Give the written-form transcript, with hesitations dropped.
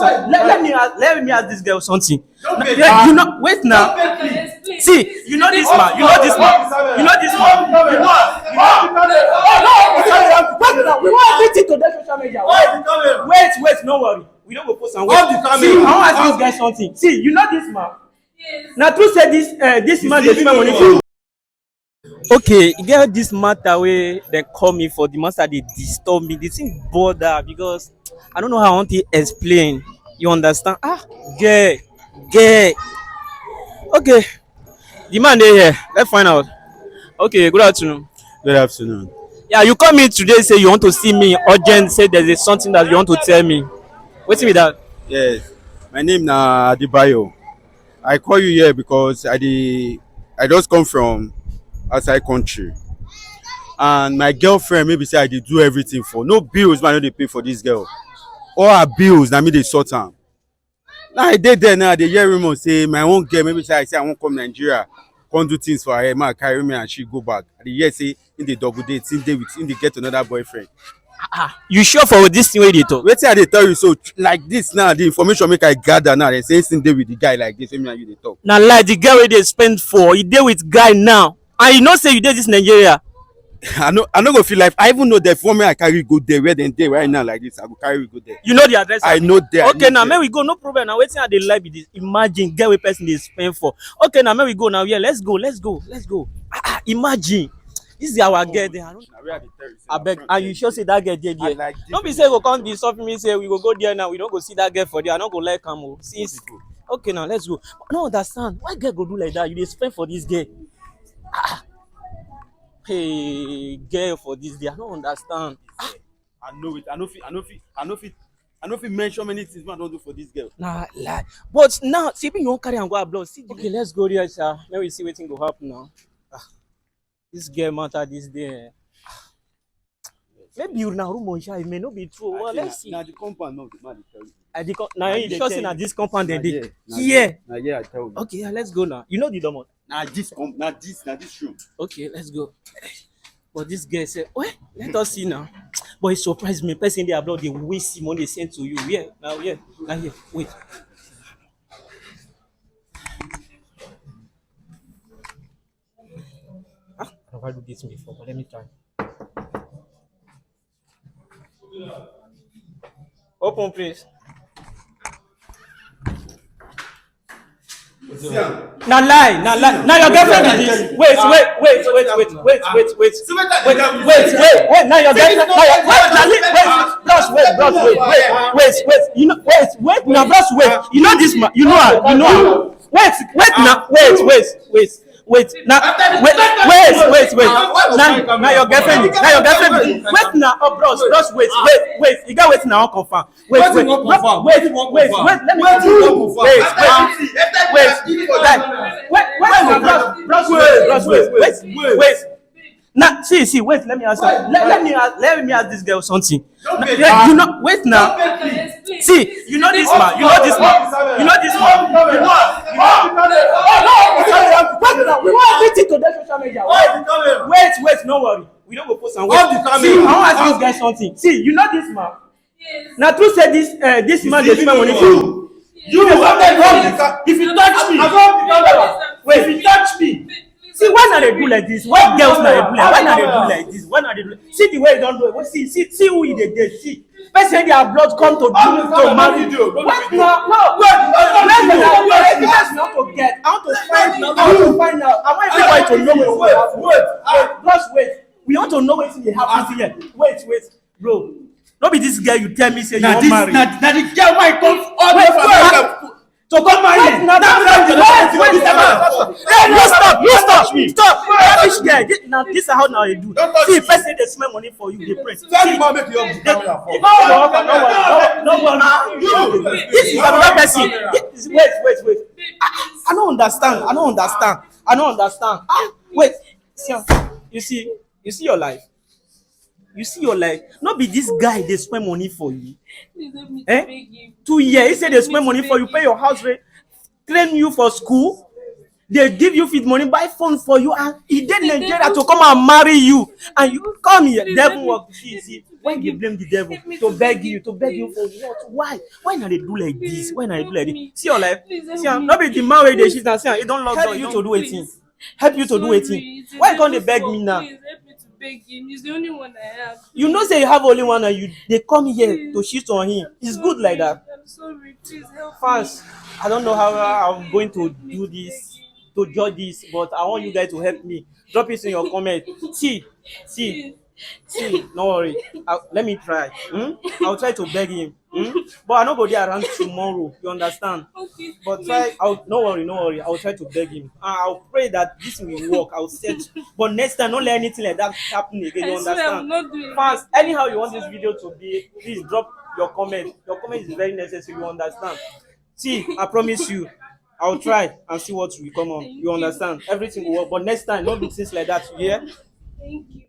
Let me ask this girl something. You know, wait now. See, you know this man. You know this man. You know this man. You know. We want everything to that social media. Wait, no worry. We don't go post and wait. See, I want to ask this guy something. See, you know this man. Now, true say this man dey spend money for you. Okay, you get this matter where they call me for the master, they disturb me. The thing bother because I don't know how I want to explain. You understand? Gay. Okay, the man dey here. Let's find out. Okay, good afternoon. Good afternoon. Yeah, you call me today, say you want to see me urgent, say there's something that you want to tell me. What's with that? Yes, my name na Adebayo. I call you here because I just come from outside country, and my girlfriend maybe say I dey do everything for no bills, man. I no dey pay for this girl. All her bills na me dey sort am. Now I dey there now, I dey hear rumor say my own girl maybe say I wan come Nigeria, come do things for her, man carry me and she go back. I dey hear say in dey double date, in dey get another boyfriend. You sure for this thing wey you dey talk? Wetin I dey tell you so like this now, the information make I gather now. They say still dey with the guy like this, wey me and you dey talk. Na like the girl wey dey spend for, you dey with guy now, and you know say you dey this Nigeria. I no go feel like I even know the phone I carry go there where dem dey right now like this. I go carry go there. You know the address? I know there. Okay, now make we go, no problem. Now wetin I dey like be this. Imagine girl wey person dey spend for. Okay, now make we go now. Yeah, let's go. Imagine. This is our girl there. I beg, and you sure say that girl dey there? Like don't be say go come be something me say we go there now. We don't go see that girl for there. I don't go like am o. Since okay now let's go. I don't understand why girl go do like that. You dey spend for this girl. Hey, girl for this day. I don't understand. I know it. I know if mention many things man don't do for this girl. Nah, like, but now see you won't carry and go abroad. See, okay, let's go there, sir. Let me see what thing go happen now. This girl matter this day. Maybe you're now room on it may not be true. Well, let's see. Now the compound no the man tell you. Now you sure say na this compound they dey here. Now yeah, I tell you. Okay, yeah, let's go now. You know the domot. Now this room. Okay, let's go. But this girl said, "Well, let us see now." But it surprised me. Person they abroad, they waste money they send to you. Yeah, now here. Wait. I've never do this before, but let me try. Open, please. Now lie. Now your girlfriend is this. Wait. Now your girlfriend. Wait. You know, wait. Now, bros, wait. You know this man. You know her. Wait. Now, your girlfriend. Wait now, bros. Wait. You got wait now. Confirm. Wait. Let me. Wait. Now, see. Wait. Let me ask. Let me ask this girl something. You know. Wait now. See, you know this man. We want everything to that social media. Wait. No worry. We don't go post and wait. See, I want to ask this guy something. See, you know this man. Now, true say this man dey spend money for you. If you touch me. See, why not they do like this? Why girls not they do like this? See the way you don't do it. See who you dey. See, person their blood come to marry you. Wait, no. Evidence not to get. I want to find out. I want everybody to know what happen. Wait. We want to know what happen here. Wait, bro. Not be this girl you tell me say you want marry. Now the girl might come all the way from America to come marry. Stop. Rubbish girl. Now this is how now you do. See, person they spend money for you, they press. No. This is another person. Wait. I don't understand. Wait. You see your life. Not be this guy they spend money for you. 2 years, he said they spend money for you, pay your house rent, train you for school. they give you feed money, buy phone for you, and he did Nigeria to come and marry you, and you come here, devil work. See, why you blame the devil to beg you for what? Why not they do like this? Why not they do like this? See your life. See, not be the man where they shit and say, "He don't love you to do it." Help you to do it. Why can't they beg me now? Please help me to beg him. He's the only one I have. You know, say you have only one, and they come here to shit on him. It's good like that. I'm sorry. Please help Fast. I don't know how I'm going to do this, to judge this, but I want you guys to help me. Drop it in your comment. See, no worry. Let me try. I'll try to beg him. But I no go there around tomorrow. You understand? Okay. But try. No worry. I'll try to beg him. I'll pray that this will work. I'll set. But next time, don't let anything like that happen again. You I swear I'm understand? not doing Fast. Anyhow you want this video to be, please drop your comment. Your comment is very necessary. You understand? See, I promise you, I'll try and see what will come on. You understand? Everything will work. But next time, don't do things like that. Yeah. Thank you.